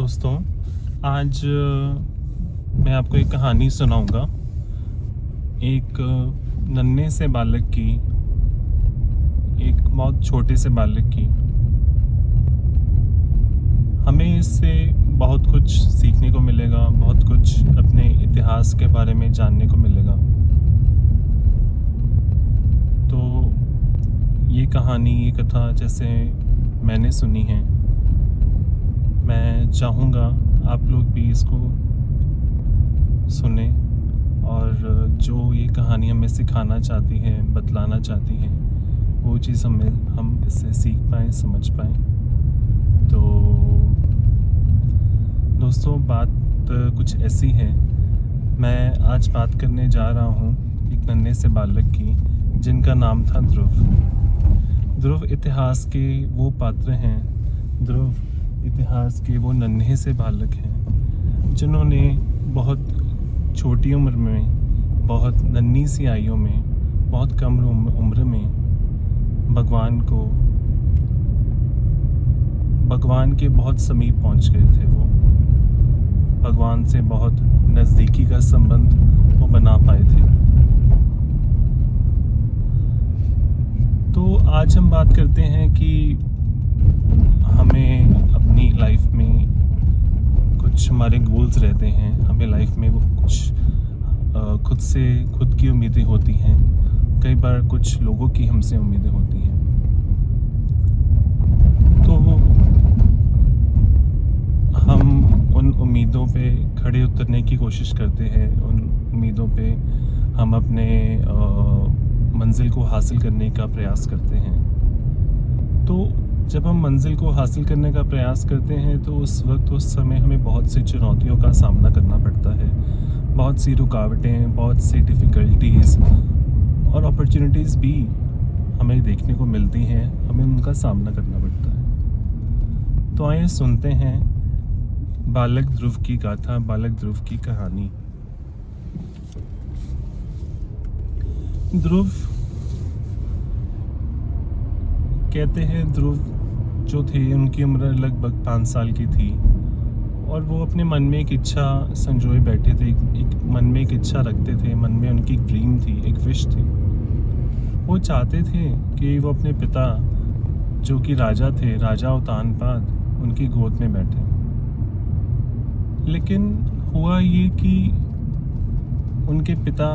दोस्तों, आज मैं आपको एक कहानी सुनाऊंगा। एक नन्हे से बालक की, एक बहुत छोटे से बालक की। हमें इससे बहुत कुछ सीखने को मिलेगा, बहुत कुछ अपने इतिहास के बारे में जानने को मिलेगा। तो ये कहानी, ये कथा जैसे मैंने सुनी है, मैं चाहूँगा आप लोग भी इसको सुने और जो ये कहानी हमें सिखाना चाहती है, बतलाना चाहती है, वो चीज़ हम इससे सीख पाएँ, समझ पाएँ। तो दोस्तों, बात कुछ ऐसी है। मैं आज बात करने जा रहा हूँ एक नन्हे से बालक की, जिनका नाम था ध्रुव। ध्रुव इतिहास के वो पात्र हैं, ध्रुव इतिहास के वो नन्हे से बालक हैं जिन्होंने बहुत छोटी उम्र में, बहुत नन्ही सी आयु में, बहुत कम उम्र में भगवान के बहुत समीप पहुंच गए थे। वो भगवान से बहुत नज़दीकी का संबंध वो बना पाए थे। तो आज हम बात करते हैं कि हमें अपनी लाइफ में कुछ हमारे गोल्स रहते हैं। हमें लाइफ में वो कुछ खुद की उम्मीदें होती हैं। कई बार कुछ लोगों की हमसे उम्मीदें होती हैं। तो हम उन उम्मीदों पे खड़े उतरने की कोशिश करते हैं। उन उम्मीदों पे हम अपने मंजिल को हासिल करने का प्रयास करते हैं। तो जब हम मंजिल को हासिल करने का प्रयास करते हैं तो उस समय हमें बहुत सी चुनौतियों का सामना करना पड़ता है। बहुत सी रुकावटें, बहुत सी डिफ़िकल्टीज़ और अपॉर्चुनिटीज़ भी हमें देखने को मिलती हैं। हमें उनका सामना करना पड़ता है। तो आइए सुनते हैं बालक ध्रुव की गाथा, बालक ध्रुव की कहानी। ध्रुव, कहते हैं ध्रुव जो थे, उनकी उम्र लगभग 5 साल की थी और वो अपने मन में एक इच्छा संजोए बैठे थे। एक मन में एक इच्छा रखते थे। मन में उनकी एक ड्रीम थी, एक विश थी। वो चाहते थे कि वो अपने पिता, जो कि राजा थे, राजा उतानपाद, उनकी गोद में बैठे। लेकिन हुआ ये कि उनके पिता,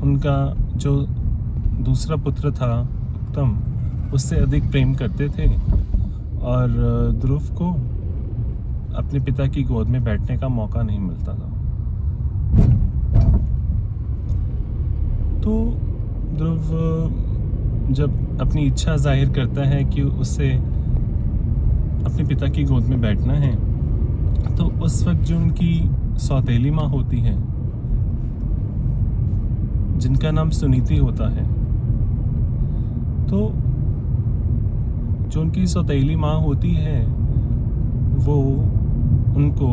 उनका जो दूसरा पुत्र था उत्तम, उससे अधिक प्रेम करते थे और ध्रुव को अपने पिता की गोद में बैठने का मौका नहीं मिलता था। तो ध्रुव जब अपनी इच्छा जाहिर करता है कि उसे अपने पिता की गोद में बैठना है, तो उस वक्त जो उनकी सौतेली माँ होती है, जिनका नाम सुनीति होता है, तो जो उनकी सौतेली माँ होती है वो उनको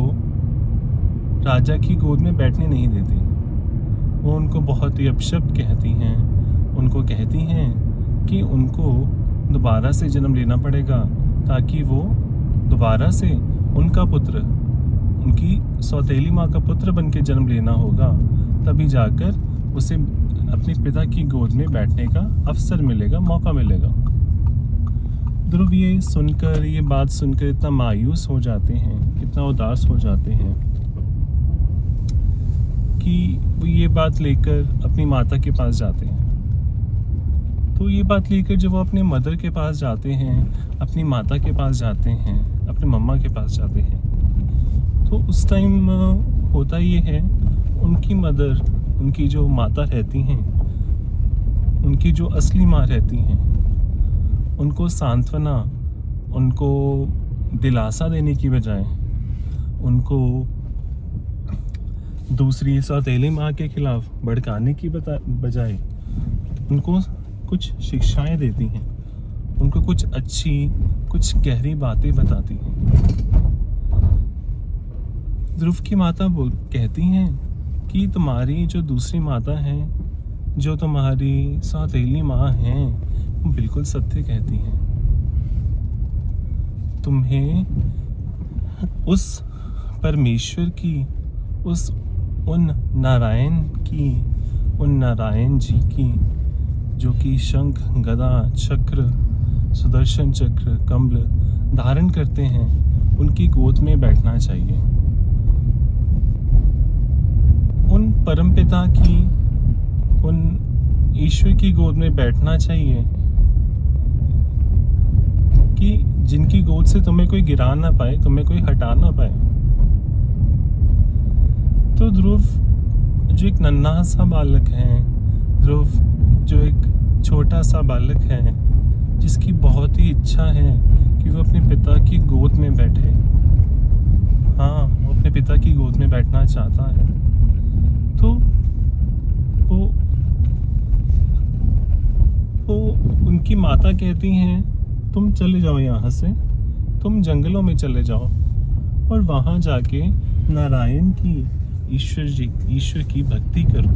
राजा की गोद में बैठने नहीं देती। वो उनको बहुत ही अपशब्द कहती हैं। उनको कहती हैं कि उनको दोबारा से जन्म लेना पड़ेगा, ताकि वो दोबारा से उनका पुत्र, उनकी सौतेली माँ का पुत्र बन के जन्म लेना होगा, तभी जाकर उसे अपने पिता की गोद में बैठने का अवसर मिलेगा, मौका मिलेगा। ध्रुव ये बात सुनकर इतना मायूस हो जाते हैं, इतना उदास हो जाते हैं कि वो ये बात लेकर अपनी माता के पास जाते हैं। तो ये बात लेकर जब वो अपने मदर के पास जाते हैं, अपनी माता के पास जाते हैं, अपने मम्मा के पास जाते हैं, तो उस टाइम होता ये है, उनकी मदर, उनकी जो माता रहती हैं, उनकी जो असली माँ रहती हैं, उनको सांत्वना, उनको दिलासा देने की बजाय, उनको दूसरी सौतेली माँ के खिलाफ भड़काने की बजाय उनको कुछ शिक्षाएं देती हैं, उनको कुछ अच्छी, कुछ गहरी बातें बताती हैं। ध्रुव की माता कहती हैं कि तुम्हारी जो दूसरी माता हैं, जो तुम्हारी सौतेली माँ हैं, वो बिल्कुल सत्य कहती हैं। तुम्हें उस परमेश्वर की, उन नारायण जी की, जो कि शंख, गदा, चक्र, सुदर्शन चक्र, कमल धारण करते हैं, उनकी गोद में बैठना चाहिए। उन परमपिता की, उन ईश्वर की गोद में बैठना चाहिए कि जिनकी गोद से तुम्हें कोई गिरा ना पाए, तुम्हें कोई हटा ना पाए। तो ध्रुव जो एक नन्हा सा बालक है, ध्रुव जो एक छोटा सा बालक है, जिसकी बहुत ही इच्छा है कि वो अपने पिता की गोद में बैठे। हाँ, वो अपने पिता की गोद में बैठना चाहता है। तो वो उनकी माता कहती हैं, तुम चले जाओ यहाँ से, तुम जंगलों में चले जाओ और वहाँ जाके नारायण की, ईश्वर की भक्ति करो।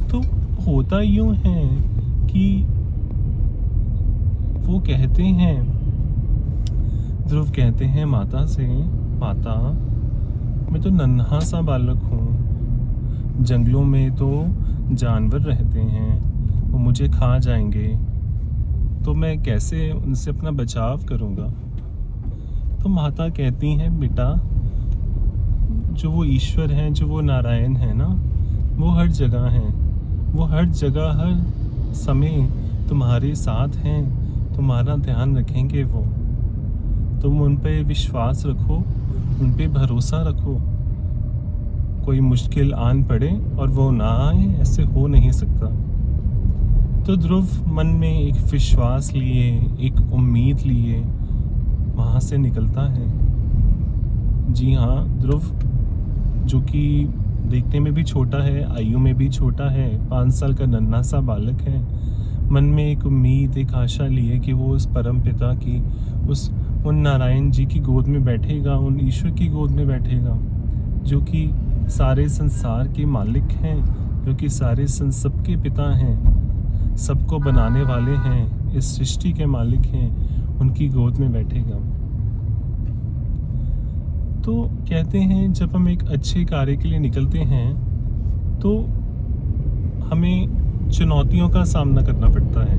तो होता यूं है कि वो कहते हैं, ध्रुव कहते हैं माता से, माता मैं तो नन्हा सा बालक हूँ, जंगलों में तो जानवर रहते हैं, वो मुझे खा जाएंगे, तो मैं कैसे उनसे अपना बचाव करूँगा। तो माता कहती हैं, बेटा जो वो ईश्वर हैं, जो वो नारायण है ना, वो हर जगह हैं, वो हर जगह हर समय तुम्हारे साथ हैं, तुम्हारा ध्यान रखेंगे वो। तुम उन पे विश्वास रखो, उन पे भरोसा रखो। कोई मुश्किल आन पड़े और वो ना आए, ऐसे हो नहीं सकता। तो ध्रुव मन में एक विश्वास लिए, एक उम्मीद लिए वहाँ से निकलता है। जी हाँ, ध्रुव जो कि देखने में भी छोटा है, आयु में भी छोटा है, 5 साल का नन्हा सा बालक है, मन में एक उम्मीद, एक आशा लिए कि वो उस परम पिता की, उन नारायण जी की गोद में बैठेगा, उन ईश्वर की गोद में बैठेगा, जो कि सारे संसार के मालिक हैं, जो कि सारे सबके पिता हैं, सबको बनाने वाले हैं, इस सृष्टि के मालिक हैं, उनकी गोद में बैठेगा। तो कहते हैं जब हम एक अच्छे कार्य के लिए निकलते हैं तो हमें चुनौतियों का सामना करना पड़ता है।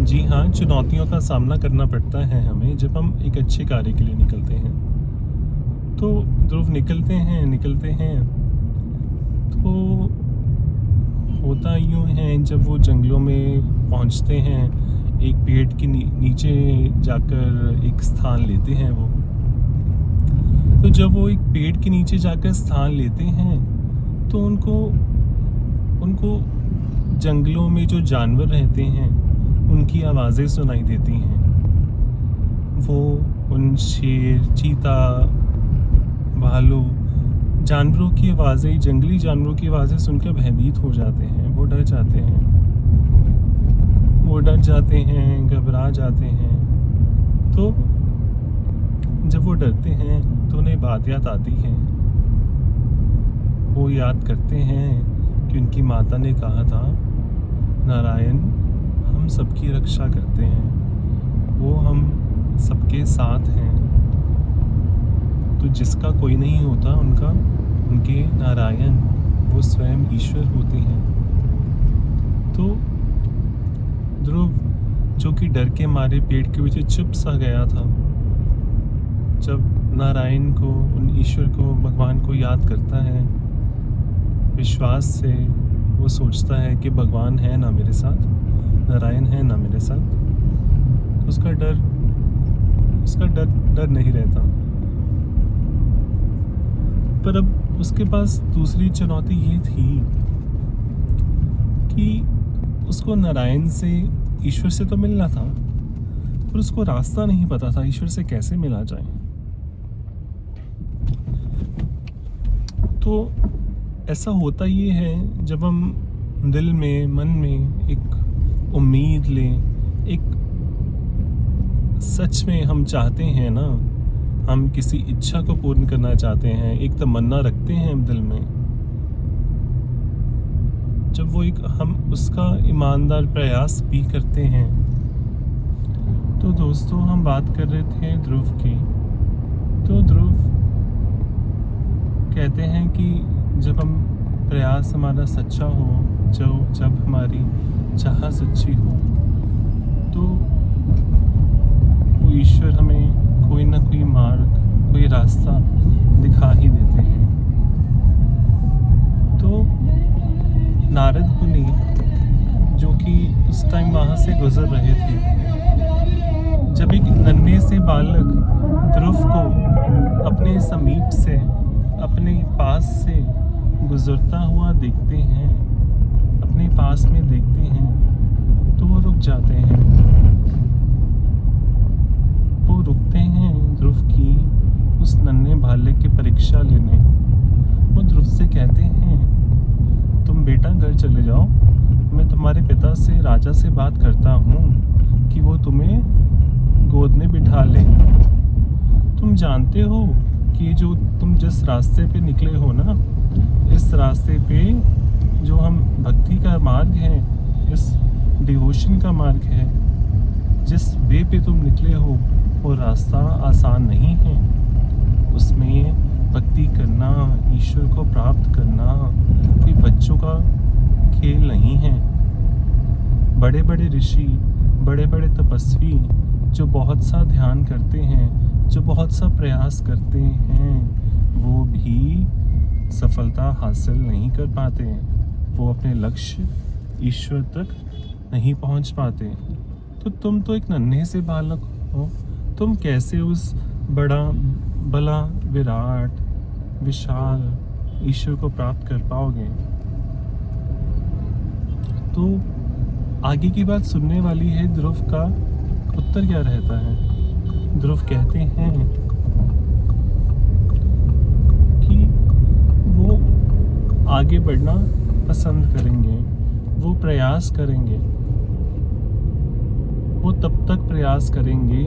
जी हाँ, चुनौतियों का सामना करना पड़ता है हमें जब हम एक अच्छे कार्य के लिए निकलते हैं। तो ध्रुव निकलते हैं तो होता यूँ है, जब वो जंगलों में पहुँचते हैं, एक पेड़ के नीचे जाकर एक स्थान लेते हैं वो। तो जब वो एक पेड़ के नीचे जाकर स्थान लेते हैं तो उनको जंगलों में जो जानवर रहते हैं उनकी आवाज़ें सुनाई देती हैं। वो उन शेर, चीता, भालू जानवरों की आवाज़ें, जंगली जानवरों की आवाज़ें सुनकर भयभीत हो जाते हैं। वो डर जाते हैं, घबरा जाते हैं। तो जब वो डरते हैं तो उन्हें बात याद आती है। वो याद करते हैं कि उनकी माता ने कहा था, नारायण हम सबकी रक्षा करते हैं, वो हम सबके साथ हैं। तो जिसका कोई नहीं होता उनके नारायण वो स्वयं ईश्वर होते हैं। तो ध्रुव जो कि डर के मारे पेड़ के पीछे चुप सा गया था, जब नारायण को, उन ईश्वर को, भगवान को याद करता है, विश्वास से वो सोचता है कि भगवान है ना मेरे साथ, नारायण है ना मेरे साथ, उसका डर नहीं रहता। पर अब उसके पास दूसरी चुनौती ये थी कि उसको नारायण से, ईश्वर से तो मिलना था, पर उसको रास्ता नहीं पता था ईश्वर से कैसे मिला जाए। तो ऐसा होता ये है, जब हम दिल में, मन में एक उम्मीद लें, एक सच में हम चाहते हैं ना, हम किसी इच्छा को पूर्ण करना चाहते हैं, एक तमन्ना रखते हैं हम दिल में, जब वो हम उसका ईमानदार प्रयास भी करते हैं। तो दोस्तों, हम बात कर रहे थे ध्रुव की, तो ध्रुव कहते हैं कि जब हम प्रयास हमारा सच्चा हो, जब हमारी चाह सच्ची हो, तो वो ईश्वर हमें कोई ना कोई मार्ग, कोई रास्ता दिखा ही देते हैं। तो नारद मुनि जो कि उस टाइम वहाँ से गुजर रहे थे, जब एक नन्हे से बालक ध्रुव को अपने समीप से, अपने पास से गुजरता हुआ देखते हैं, अपने पास में देखते हैं, तो वो रुक जाते हैं। वो रुकते हैं ध्रुव की उस नन्हे बालक की परीक्षा लेने। वो ध्रुव से कहते हैं, तुम बेटा घर चले जाओ, मैं तुम्हारे पिता से, राजा से बात करता हूँ कि वो तुम्हें गोद में बिठा ले। तुम जानते हो कि जो तुम जिस रास्ते पे निकले हो ना, इस रास्ते पे जो हम भक्ति का मार्ग है, इस डिवोशन का मार्ग है, जिस वे पे तुम निकले हो, वो रास्ता आसान नहीं है। उसमें भक्ति करना, ईश्वर को प्राप्त करना कोई बच्चों का खेल नहीं है। बड़े बड़े ऋषि, बड़े बड़े तपस्वी जो बहुत सा ध्यान करते हैं, जो बहुत सा प्रयास करते हैं, वो भी सफलता हासिल नहीं कर पाते हैं। वो अपने लक्ष्य ईश्वर तक नहीं पहुंच पाते। तो तुम तो एक नन्हे से बालक हो, तुम कैसे उस बड़ा भला विराट विशाल ईश्वर को प्राप्त कर पाओगे? तो आगे की बात सुनने वाली है। ध्रुव का उत्तर क्या रहता है? ध्रुव कहते हैं कि वो आगे बढ़ना पसंद करेंगे, वो प्रयास करेंगे, वो तब तक प्रयास करेंगे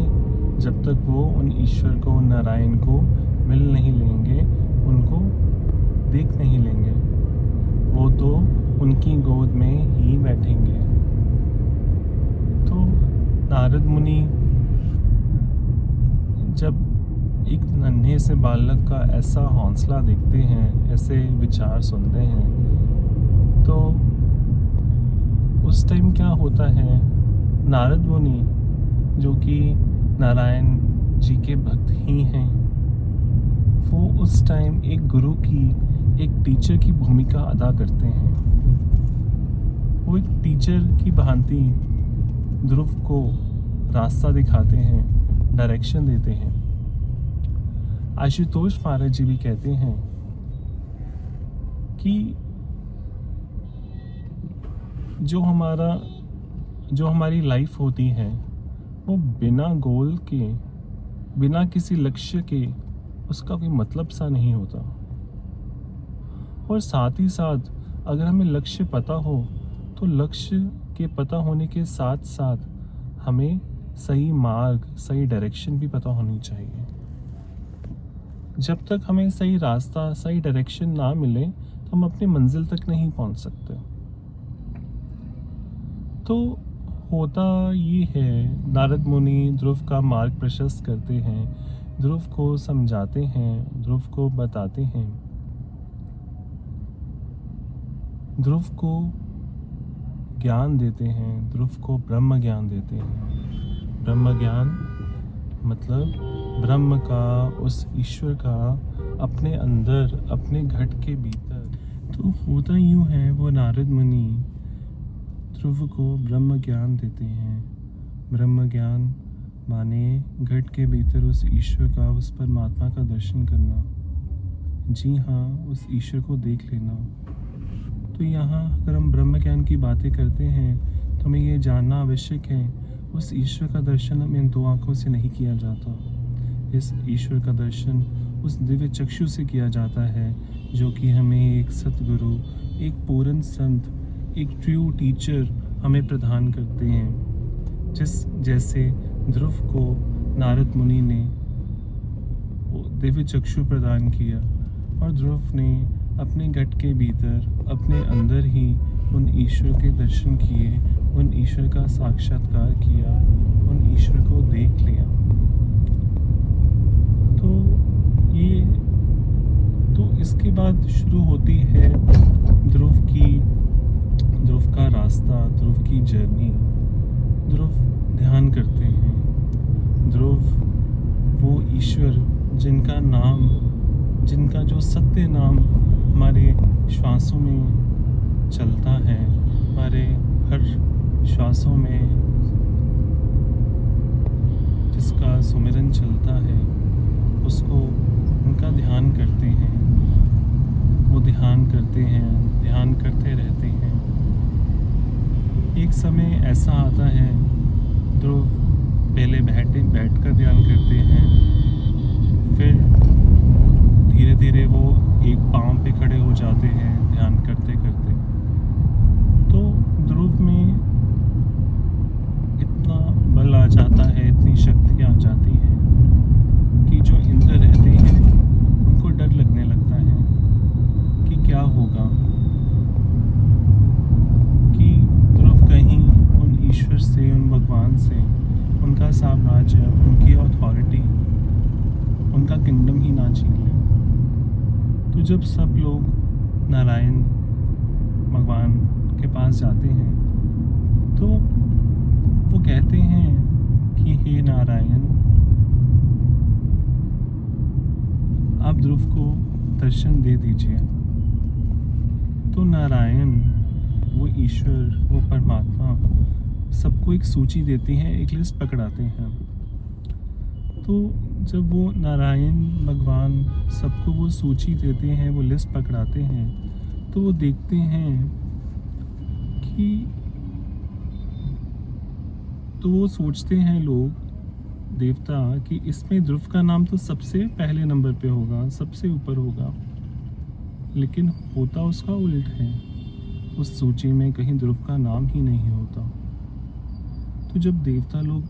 जब तक वो उन ईश्वर को, उन नारायण को मिल नहीं लेंगे, उनको देख नहीं लेंगे। वो तो उनकी गोद में ही बैठेंगे। तो नारद मुनि जब एक नन्हे से बालक का ऐसा हौसला देखते हैं, ऐसे विचार सुनते हैं, तो उस टाइम क्या होता है, नारद मुनि जो कि नारायण जी के भक्त ही हैं, वो उस टाइम एक गुरु की, एक टीचर की भूमिका अदा करते हैं। वो एक टीचर की भांति ध्रुव को रास्ता दिखाते हैं, डायरेक्शन देते हैं। आशुतोष महाराज जी भी कहते हैं कि जो हमारी लाइफ होती है, वो बिना गोल के, बिना किसी लक्ष्य के, उसका कोई मतलब सा नहीं होता। और साथ ही साथ अगर हमें लक्ष्य पता हो, तो लक्ष्य के पता होने के साथ साथ हमें सही मार्ग, सही डायरेक्शन भी पता होनी चाहिए। जब तक हमें सही रास्ता, सही डायरेक्शन ना मिले, तो हम अपनी मंजिल तक नहीं पहुंच सकते। तो होता ये है, नारद मुनि ध्रुव का मार्ग प्रशस्त करते हैं, ध्रुव को समझाते हैं, ध्रुव को बताते हैं, ध्रुव को ज्ञान देते हैं, ध्रुव को ब्रह्म ज्ञान देते हैं। ब्रह्म ज्ञान मतलब ब्रह्म का, उस ईश्वर का अपने अंदर, अपने घट के भीतर। तो होता यूँ है, वो नारद मुनि ध्रुव को ब्रह्म ज्ञान देते हैं। ब्रह्म ज्ञान माने घट के भीतर उस ईश्वर का, उस परमात्मा का दर्शन करना। जी हाँ, उस ईश्वर को देख लेना। तो यहाँ अगर हम ब्रह्म ज्ञान की बातें करते हैं, तो हमें ये जानना आवश्यक है, उस ईश्वर का दर्शन हमें दो आँखों से नहीं किया जाता। इस ईश्वर का दर्शन उस दिव्य चक्षु से किया जाता है, जो कि हमें एक सतगुरु, एक पूर्ण संत, एक ट्रू टीचर हमें प्रदान करते हैं। जैसे ध्रुव को नारद मुनि ने दिव्य चक्षु प्रदान किया, और ध्रुव ने अपने घट के भीतर, अपने अंदर ही उन ईश्वर के दर्शन किए, उन ईश्वर का साक्षात्कार किया, उन ईश्वर को देख लिया। तो बाद शुरू होती है ध्रुव का रास्ता, ध्रुव की जर्नी। ध्रुव ध्यान करते हैं। ध्रुव वो ईश्वर जिनका जो सत्य नाम हमारे श्वासों में चलता है, हमारे हर श्वासों में जिसका सुमिरन चलता है, उसको उनका ध्यान करते हैं। वो ध्यान करते हैं, ध्यान करते रहते हैं। एक समय ऐसा आता है, ध्रुव पहले बैठकर ध्यान करते हैं, फिर धीरे धीरे वो एक पाँव पे खड़े हो जाते हैं ध्यान करते करते। तो ध्रुव में इतना बल आ जाता है, इतनी शक्ति आ जाती है कि जो इंद्र रहते हैं उनको डर लगने लगता है कि क्या होगा, कि ध्रुव कहीं उन ईश्वर से, उन भगवान से, उनका साम्राज्य, उनकी अथॉरिटी, उनका किंगडम ही ना छीन ले। तो जब सब लोग नारायण भगवान के पास जाते हैं तो वो कहते हैं कि हे नारायण, आप ध्रुव को दर्शन दे दीजिए। तो नारायण, वो ईश्वर, वो परमात्मा सबको एक सूची देते हैं, एक लिस्ट पकड़ाते हैं। तो जब वो नारायण भगवान सबको वो सूची देते हैं, वो लिस्ट पकड़ाते हैं, तो वो देखते हैं कि, तो वो सोचते हैं लोग, देवता, कि इसमें ध्रुव का नाम तो सबसे पहले नंबर पे होगा, सबसे ऊपर होगा। लेकिन होता उसका उल्ट है। उस सूची में कहीं ध्रुव का नाम ही नहीं होता। तो जब देवता लोग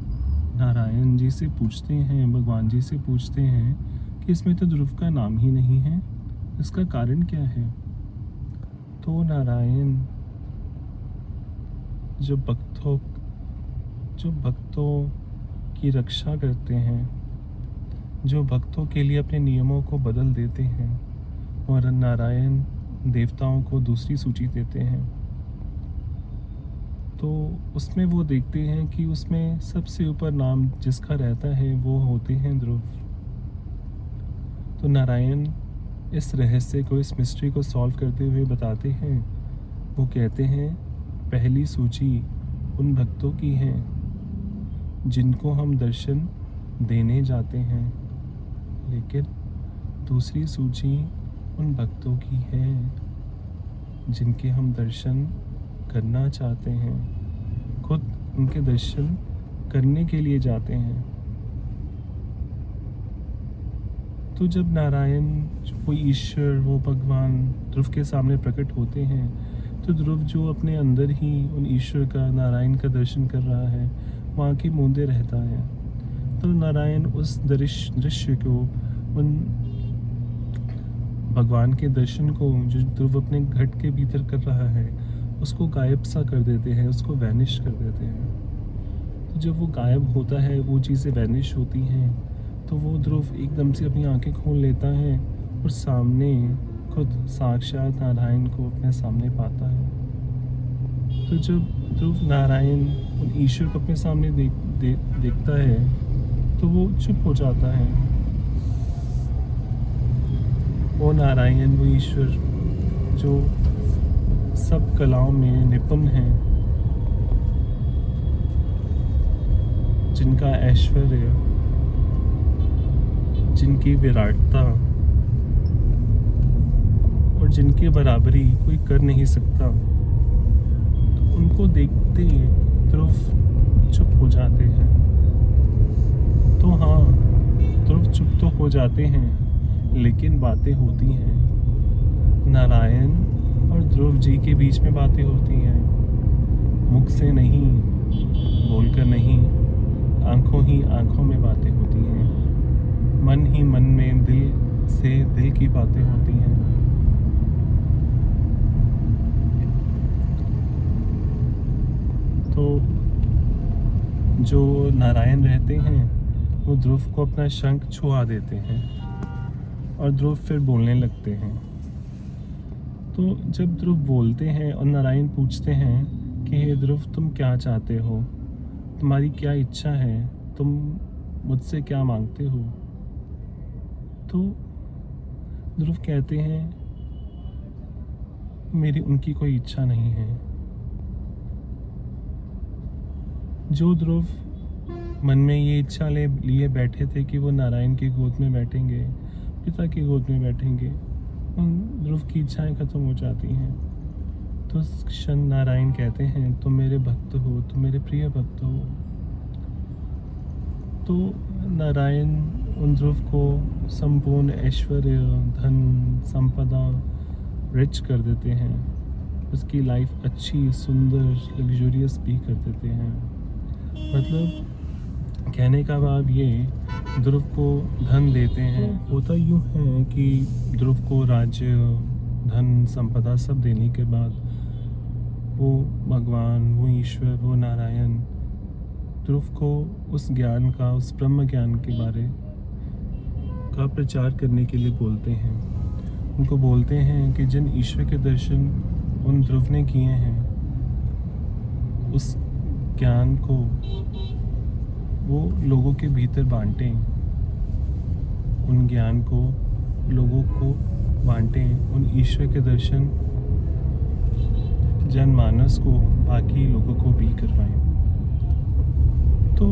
नारायण जी से पूछते हैं, भगवान जी से पूछते हैं कि इसमें तो ध्रुव का नाम ही नहीं है, इसका कारण क्या है? तो नारायण जो भक्तों की रक्षा करते हैं, जो भक्तों के लिए अपने नियमों को बदल देते हैं, और नारायण देवताओं को दूसरी सूची देते हैं। तो उसमें वो देखते हैं कि उसमें सबसे ऊपर नाम जिसका रहता है वो होते हैं ध्रुव। तो नारायण इस रहस्य को, इस मिस्ट्री को सॉल्व करते हुए बताते हैं। वो कहते हैं, पहली सूची उन भक्तों की है जिनको हम दर्शन देने जाते हैं, लेकिन दूसरी सूची उन भक्तों की है जिनके हम दर्शन करना चाहते हैं, खुद उनके दर्शन करने के लिए जाते हैं। तो जब नारायण, वो ईश्वर, वो भगवान ध्रुव के सामने प्रकट होते हैं, तो ध्रुव जो अपने अंदर ही उन ईश्वर का, नारायण का दर्शन कर रहा है, वहाँ के मूंदे रहता है। तो नारायण उस दृश्य को, उन भगवान के दर्शन को जो ध्रुव अपने घट के भीतर कर रहा है, उसको गायब सा कर देते हैं, उसको वैनिश कर देते हैं। तो जब वो गायब होता है, वो चीज़ें वैनिश होती हैं, तो वो ध्रुव एकदम से अपनी आंखें खोल लेता है और सामने खुद साक्षात नारायण को अपने सामने पाता है। तो जब ध्रुव नारायण, उन ईश्वर को अपने सामने देखता है, तो वो चुप हो जाता है। वो नारायण, वो ईश्वर जो सब कलाओं में निपुण है, जिनका ऐश्वर्य, जिनकी विराटता और जिनकी बराबरी कोई कर नहीं सकता, तो उनको देखते ध्रुव चुप हो जाते हैं। तो हाँ, ध्रुव चुप तो हो जाते हैं, लेकिन बातें होती हैं। नारायण और ध्रुव जी के बीच में बातें होती हैं, मुख से नहीं, बोलकर नहीं, आंखों ही आंखों में बातें होती हैं, मन ही मन में, दिल से दिल की बातें होती हैं। तो जो नारायण रहते हैं, वो ध्रुव को अपना शंख छुआ देते हैं और ध्रुव फिर बोलने लगते हैं। तो जब ध्रुव बोलते हैं और नारायण पूछते हैं कि हे ध्रुव, तुम क्या चाहते हो, तुम्हारी क्या इच्छा है, तुम मुझसे क्या मांगते हो, तो ध्रुव कहते हैं मेरी उनकी कोई इच्छा नहीं है। जो ध्रुव मन में ये इच्छा लिए बैठे थे कि वो नारायण की गोद में बैठेंगे, पिता की गोद में बैठेंगे, उन ध्रुव की इच्छाएं खत्म हो जाती हैं। तो उस क्षण नारायण कहते हैं तुम मेरे भक्त हो, तुम मेरे प्रिय भक्त हो। तो नारायण उन ध्रुव को संपूर्ण ऐश्वर्य, धन, संपदा रिच कर देते हैं। उसकी लाइफ अच्छी, सुंदर, लग्जूरियस भी कर देते हैं। मतलब कहने का भाव ये, ध्रुव को धन देते हैं। होता यूँ है कि ध्रुव को राज्य, धन, संपदा सब देने के बाद वो भगवान, वो ईश्वर, वो नारायण ध्रुव को उस ज्ञान का, उस ब्रह्म ज्ञान के बारे का प्रचार करने के लिए बोलते हैं। उनको बोलते हैं कि जिन ईश्वर के दर्शन उन ध्रुव ने किए हैं, उस ज्ञान को वो लोगों के भीतर बांटें, उन ज्ञान को लोगों को बांटें, उन ईश्वर के दर्शन जनमानस को, बाकी लोगों को भी करवाएं। तो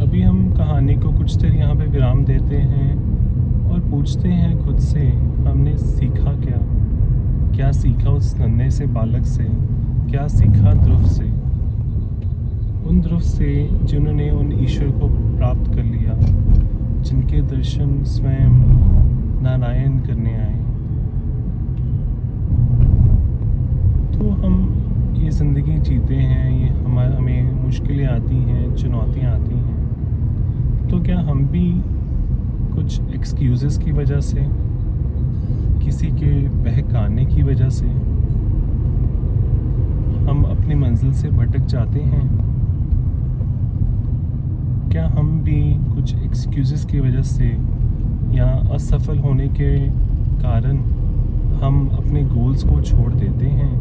अभी हम कहानी को कुछ देर यहाँ पे विराम देते हैं और पूछते हैं खुद से, हमने सीखा क्या? क्या सीखा उस नन्हे से बालक से? क्या सीखा ध्रुव से? उन ध्रुव से जिन्होंने उन ईश्वर को प्राप्त कर लिया, जिनके दर्शन स्वयं नारायण करने आए। तो हम ये ज़िंदगी जीते हैं, ये हमें मुश्किलें आती हैं, चुनौतियाँ आती हैं, तो क्या हम भी कुछ एक्सक्यूज़ेस की वजह से, किसी के बहकाने की वजह से हम अपनी मंजिल से भटक जाते हैं? क्या हम भी कुछ एक्सक्यूज़ेस की वजह से या असफल होने के कारण हम अपने गोल्स को छोड़ देते हैं?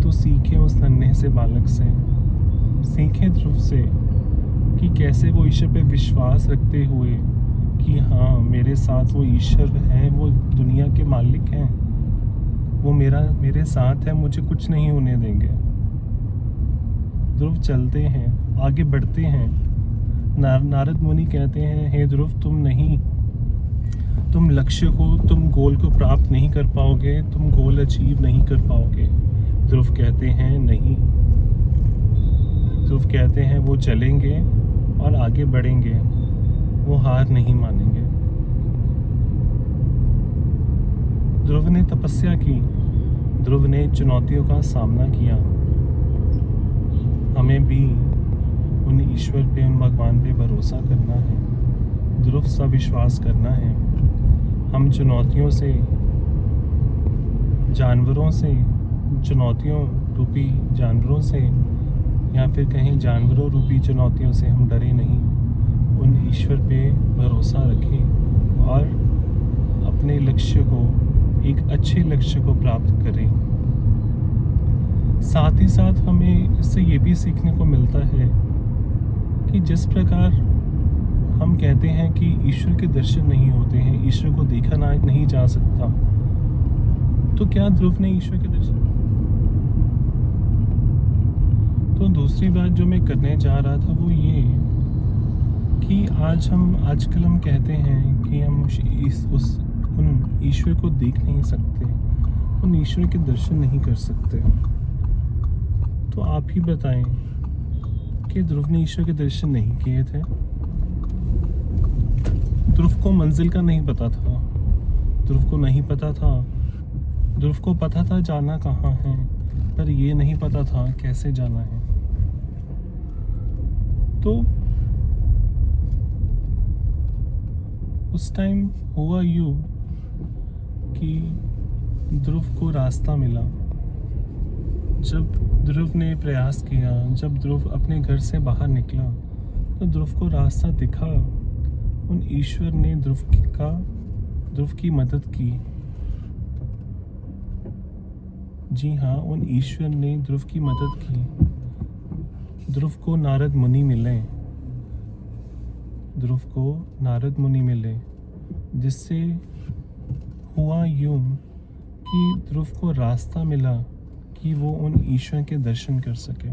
तो सीखें उस नन्हे से बालक से, सीखें ध्रुव से कि कैसे वो ईश्वर पे विश्वास रखते हुए कि हाँ, मेरे साथ वो ईश्वर हैं, वो दुनिया के मालिक हैं, वो मेरे साथ है, मुझे कुछ नहीं होने देंगे। ध्रुव चलते हैं, आगे बढ़ते हैं। नारद मुनि कहते हैं हे ध्रुव, तुम लक्ष्य को, तुम गोल को प्राप्त नहीं कर पाओगे, तुम गोल अचीव नहीं कर पाओगे। ध्रुव कहते हैं नहीं। ध्रुव कहते हैं वो चलेंगे और आगे बढ़ेंगे, वो हार नहीं मानेंगे। ध्रुव ने तपस्या की, ध्रुव ने चुनौतियों का सामना किया। हमें भी उन ईश्वर पे, उन भगवान पे भरोसा करना है, ध्रुव सा विश्वास करना है। हम चुनौतियों से, जानवरों से, चुनौतियों रूपी जानवरों से, या फिर कहीं जानवरों रूपी चुनौतियों से हम डरे नहीं। उन ईश्वर पे भरोसा रखें और अपने लक्ष्य को, एक अच्छे लक्ष्य को प्राप्त करें। साथ ही साथ हमें इससे ये भी सीखने को मिलता है कि जिस प्रकार हम कहते हैं कि ईश्वर के दर्शन नहीं होते हैं, ईश्वर को देखा नहीं जा सकता, तो क्या ध्रुव ने ईश्वर के दर्शन? तो दूसरी बात जो मैं करने जा रहा था वो ये कि आजकल हम कहते हैं कि हम उन ईश्वर को देख नहीं सकते, उन ईश्वर के दर्शन नहीं कर सकते। तो आप ही बताएं कि ध्रुव ने ईश्वर के दर्शन नहीं किए थे। ध्रुव को मंजिल का नहीं पता था, ध्रुव को नहीं पता था, ध्रुव को पता था जाना कहाँ है, पर ये नहीं पता था कैसे जाना है। तो उस टाइम हुआ यूँ कि ध्रुव को रास्ता मिला। जब ध्रुव ने प्रयास किया, जब ध्रुव अपने घर से बाहर निकला, तो ध्रुव को रास्ता दिखा। उन ईश्वर ने ध्रुव का ध्रुव की मदद की। जी हाँ, उन ईश्वर ने ध्रुव की मदद की। ध्रुव को नारद मुनि मिले। ध्रुव को नारद मुनि मिले, जिससे हुआ यूं कि ध्रुव को रास्ता मिला कि वो उन ईश्वर के दर्शन कर सके।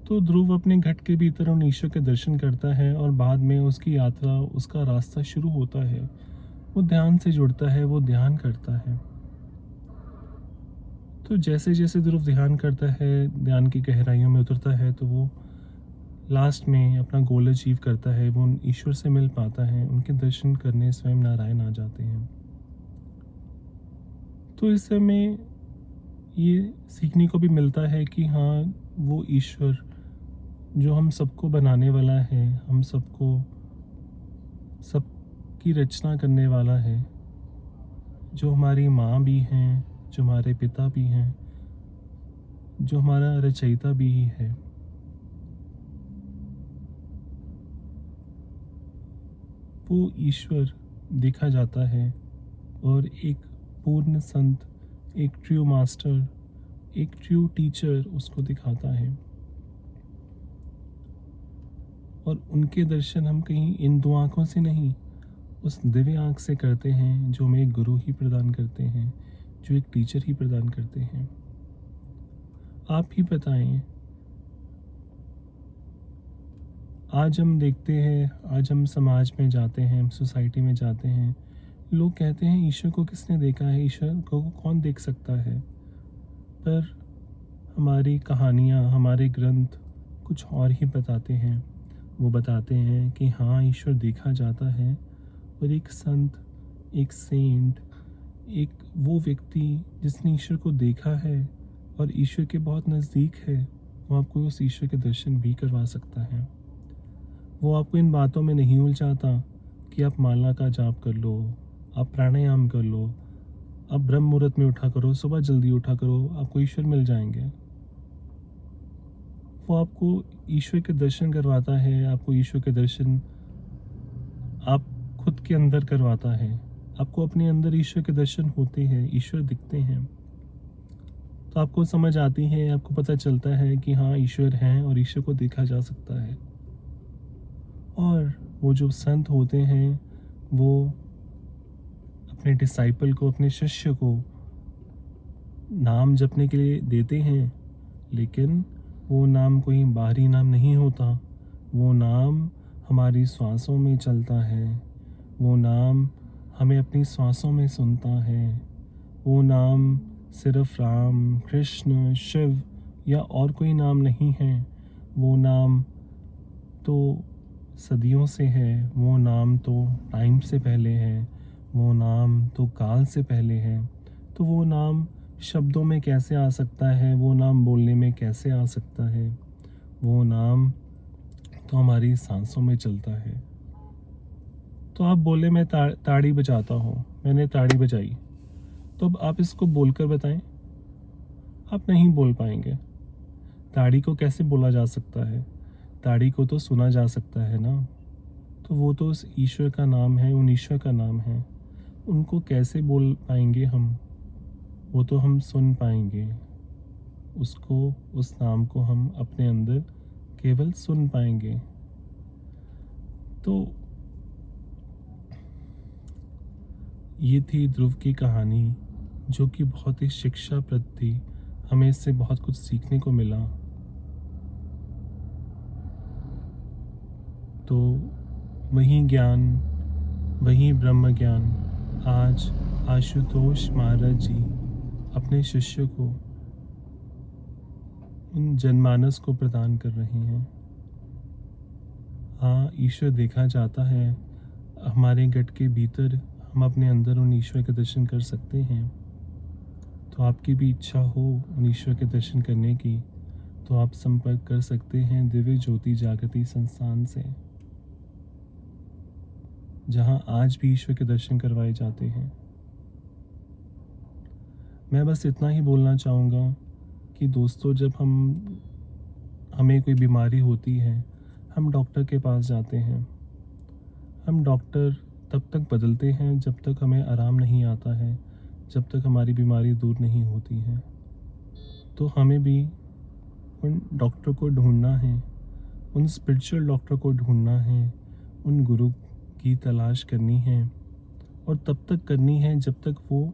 तो ध्रुव अपने घट के भीतर उन ईश्वर के दर्शन करता है और बाद में उसकी यात्रा, उसका रास्ता शुरू होता है। वो ध्यान से जुड़ता है, वो ध्यान करता है। तो जैसे जैसे ध्रुव ध्यान करता है, ध्यान की गहराइयों में उतरता है, तो वो लास्ट में अपना गोल अचीव करता है। वो उन ईश्वर से मिल पाता है, उनके दर्शन करने स्वयं नारायण आ जाते हैं। तो इस समय ये सीखने को भी मिलता है कि हाँ, वो ईश्वर जो हम सबको बनाने वाला है, हम सबको सबकी रचना करने वाला है, जो हमारी माँ भी हैं, जो हमारे पिता भी हैं, जो हमारा रचयिता भी है, वो ईश्वर देखा जाता है। और एक पूर्ण संत, एक ट्रू मास्टर, एक ट्रू टीचर उसको दिखाता है। और उनके दर्शन हम कहीं इन दो आँखों से नहीं, उस दिव्य आँख से करते हैं, जो हमें एक गुरु ही प्रदान करते हैं, जो एक टीचर ही प्रदान करते हैं। आप ही बताएं, आज हम देखते हैं, आज हम समाज में जाते हैं, हम सोसाइटी में जाते हैं, लोग कहते हैं ईश्वर को किसने देखा है, ईश्वर को कौन देख सकता है। पर हमारी कहानियाँ, हमारे ग्रंथ कुछ और ही बताते हैं। वो बताते हैं कि हाँ, ईश्वर देखा जाता है। और एक संत, एक सेंट, एक वो व्यक्ति जिसने ईश्वर को देखा है और ईश्वर के बहुत नज़दीक है, वो आपको उस ईश्वर के दर्शन भी करवा सकता है। वो आपको इन बातों में नहीं उलझाता कि आप माला का जाप कर लो, आप प्राणायाम कर लो, आप ब्रह्म मुहूर्त में उठा करो, सुबह जल्दी उठा करो, आपको ईश्वर मिल जाएंगे। वो आपको ईश्वर के दर्शन करवाता है, आपको ईश्वर के दर्शन आप खुद के अंदर करवाता है। आपको अपने अंदर ईश्वर के दर्शन होते हैं, ईश्वर दिखते हैं। तो आपको समझ आती है, आपको पता चलता है कि हाँ, ईश्वर हैं और ईश्वर को देखा जा सकता है। और वो जो संत होते हैं, वो अपने डिसाइपल को, अपने शिष्य को नाम जपने के लिए देते हैं, लेकिन वो नाम कोई बाहरी नाम नहीं होता। वो नाम हमारी श्वासों में चलता है, वो नाम हमें अपनी श्वासों में सुनता है। वो नाम सिर्फ राम, कृष्ण, शिव या और कोई नाम नहीं है। वो नाम तो सदियों से है, वो नाम तो टाइम से पहले है, वो नाम तो काल से पहले है। तो वो नाम शब्दों में कैसे आ सकता है, वो नाम बोलने में कैसे आ सकता है। वो नाम तो हमारी सांसों में चलता है। तो आप बोले मैं ताड़ी बजाता हूँ, मैंने ताड़ी बजाई, तो अब आप इसको बोलकर बताएं। आप नहीं बोल पाएंगे। ताड़ी को कैसे बोला जा सकता है? ताड़ी को तो सुना जा सकता है ना। तो वो तो उस ईश्वर का नाम है, उन ईश्वर का नाम है। उनको कैसे बोल पाएंगे हम? वो तो हम सुन पाएंगे उसको, उस नाम को हम अपने अंदर केवल सुन पाएंगे। तो ये थी ध्रुव की कहानी, जो कि बहुत ही शिक्षाप्रद थी। हमें इससे बहुत कुछ सीखने को मिला। तो वही ज्ञान, वही ब्रह्म ज्ञान आज आशुतोष महाराज जी अपने शिष्य को, इन जनमानस को प्रदान कर रहे हैं। हाँ, ईश्वर देखा जाता है। हमारे गट के भीतर हम अपने अंदर उन ईश्वर के दर्शन कर सकते हैं। तो आपकी भी इच्छा हो उन ईश्वर के दर्शन करने की, तो आप संपर्क कर सकते हैं दिव्य ज्योति जागृति संस्थान से, जहाँ आज भी ईश्वर के दर्शन करवाए जाते हैं। मैं बस इतना ही बोलना चाहूँगा कि दोस्तों, जब हमें कोई बीमारी होती है, हम डॉक्टर के पास जाते हैं। हम डॉक्टर तब तक बदलते हैं जब तक हमें आराम नहीं आता है, जब तक हमारी बीमारी दूर नहीं होती है। तो हमें भी उन डॉक्टर को ढूंढना है, उन स्पिरिचुअल डॉक्टर को ढूंढना है, उन गुरु की तलाश करनी है, और तब तक करनी है जब तक वो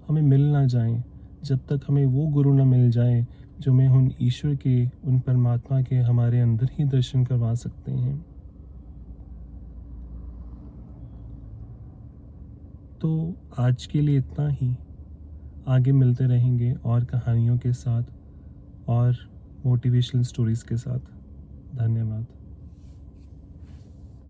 हमें मिल ना जाए, जब तक हमें वो गुरु ना मिल जाए जो हमें उन ईश्वर के, उन परमात्मा के हमारे अंदर ही दर्शन करवा सकते हैं। तो आज के लिए इतना ही। आगे मिलते रहेंगे और कहानियों के साथ और मोटिवेशनल स्टोरीज़ के साथ। धन्यवाद।